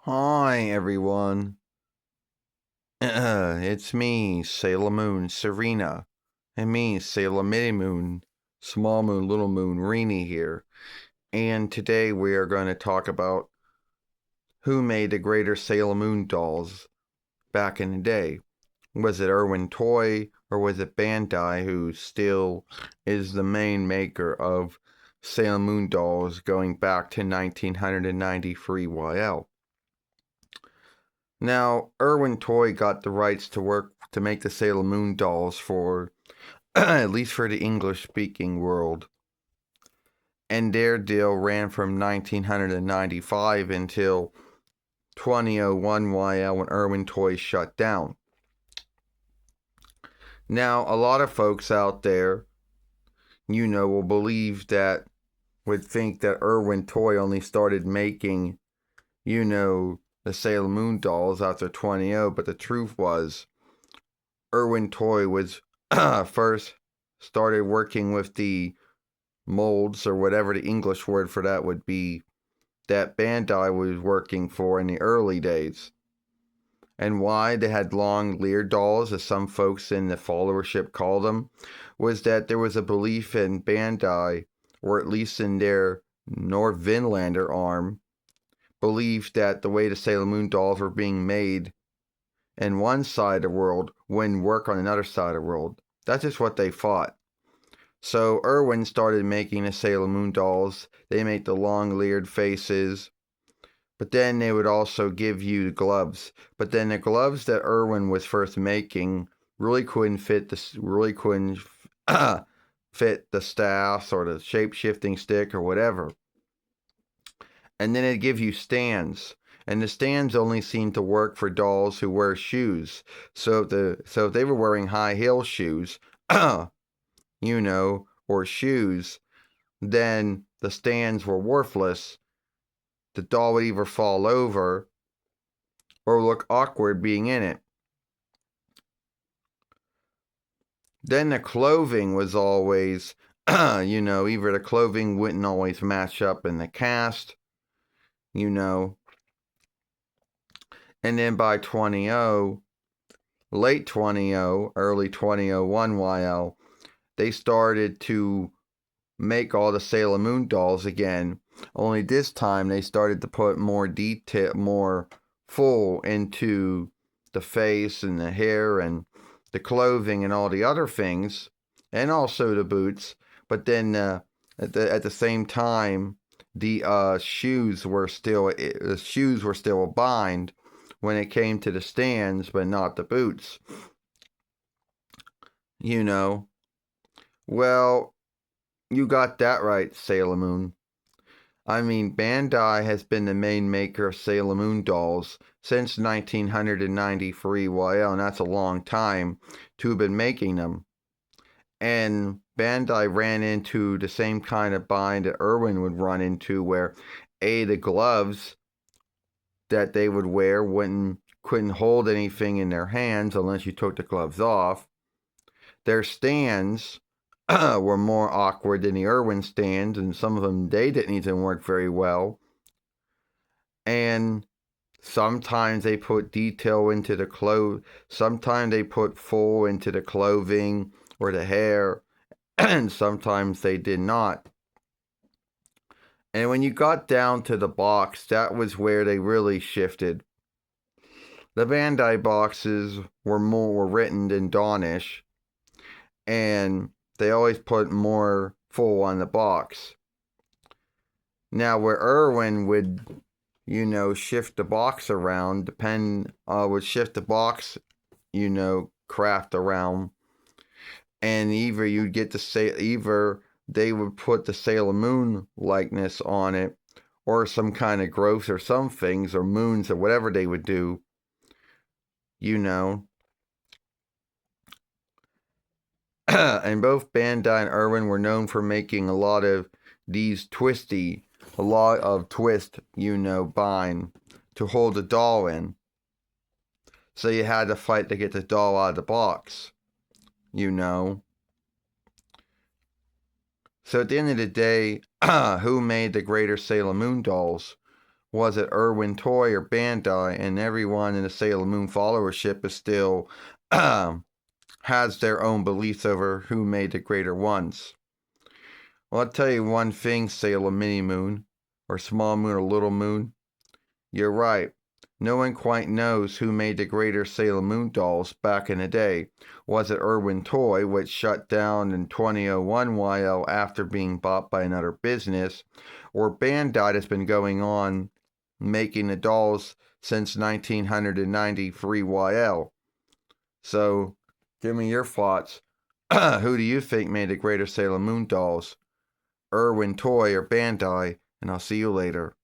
Hi, everyone. It's me, Sailor Moon, Serena. And me, Sailor Mini Moon, Small Moon, Little Moon, Reenie here. And today we are going to talk about who made the greater Sailor Moon dolls back in the day. Was it Irwin Toy or was it Bandai, who still is the main maker of Sailor Moon dolls going back to 1993 YL? Now, Irwin Toy got the rights to work to make the Sailor Moon dolls for, at least for the English speaking world. And their deal ran from 1995 until 2001 YL when Irwin Toy shut down. Now, a lot of folks out there, will believe that, would think that Irwin Toy only started making, the Sailor Moon dolls after 20, but the truth was, Irwin Toy was first started working with the molds, or whatever the English word for that would be, that Bandai was working for in the early days. And why they had long Lear dolls, as some folks in the followership called them, was that there was a belief in Bandai, or at least in their North Vinlander arm, believed that the way the Sailor Moon dolls were being made in one side of the world wouldn't work on another side of the world. That's just what they thought. So Irwin started making the Sailor Moon dolls. They made the long leered faces, but then they would also give you the gloves. But then the gloves that Irwin was first making really couldn't fit fit the staffs or the shape shifting stick or whatever. And then it'd give you stands. And the stands only seem to work for dolls who wear shoes. So if they were wearing high heel shoes, or shoes, then the stands were worthless. The doll would either fall over or look awkward being in it. Then the clothing was always, either the clothing wouldn't always match up in the cast, And then by late 20, early 2001 YL, they started to make all the Sailor Moon dolls again. Only this time they started to put more detail, more full into the face and the hair and the clothing and all the other things, and also the boots. But then at the same time, the shoes were still a bind when it came to the stands, but not the boots. Well, you got that right, Sailor Moon. I mean, Bandai has been the main maker of Sailor Moon dolls since 1993 YL, and that's a long time to have been making them. And Bandai ran into the same kind of bind that Irwin would run into, where the gloves that they would wear couldn't hold anything in their hands unless you took the gloves off. Their stands were more awkward than the Irwin stands, and some of them they didn't even work very well. And sometimes they put detail into the clothes, sometimes they put full into the clothing or the hair, and sometimes they did not. And when you got down to the box, that was where they really shifted. The Bandai boxes were written in Dawnish, and they always put more full on the box. Now, where Irwin would, shift the box around, would shift the box, craft around, and either they would put the Sailor Moon likeness on it, or some kind of growth or some things, or moons, or whatever they would do, And both Bandai and Irwin were known for making a lot of twist, bind to hold the doll in. So you had to fight to get the doll out of the box, So at the end of the day, who made the greater Sailor Moon dolls? Was it Irwin Toy or Bandai? And everyone in the Sailor Moon followership is still has their own beliefs over who made the greater ones. Well, I'll tell you one thing, Sailor Mini Moon, or Small Moon or Little Moon. You're right. No one quite knows who made the greater Sailor Moon dolls back in the day. Was it Irwin Toy, which shut down in 2001 YL after being bought by another business, or Bandai has been going on making the dolls since 1993 YL? So, give me your thoughts. Who do you think made the greater Sailor Moon dolls? Irwin Toy or Bandai? And I'll see you later.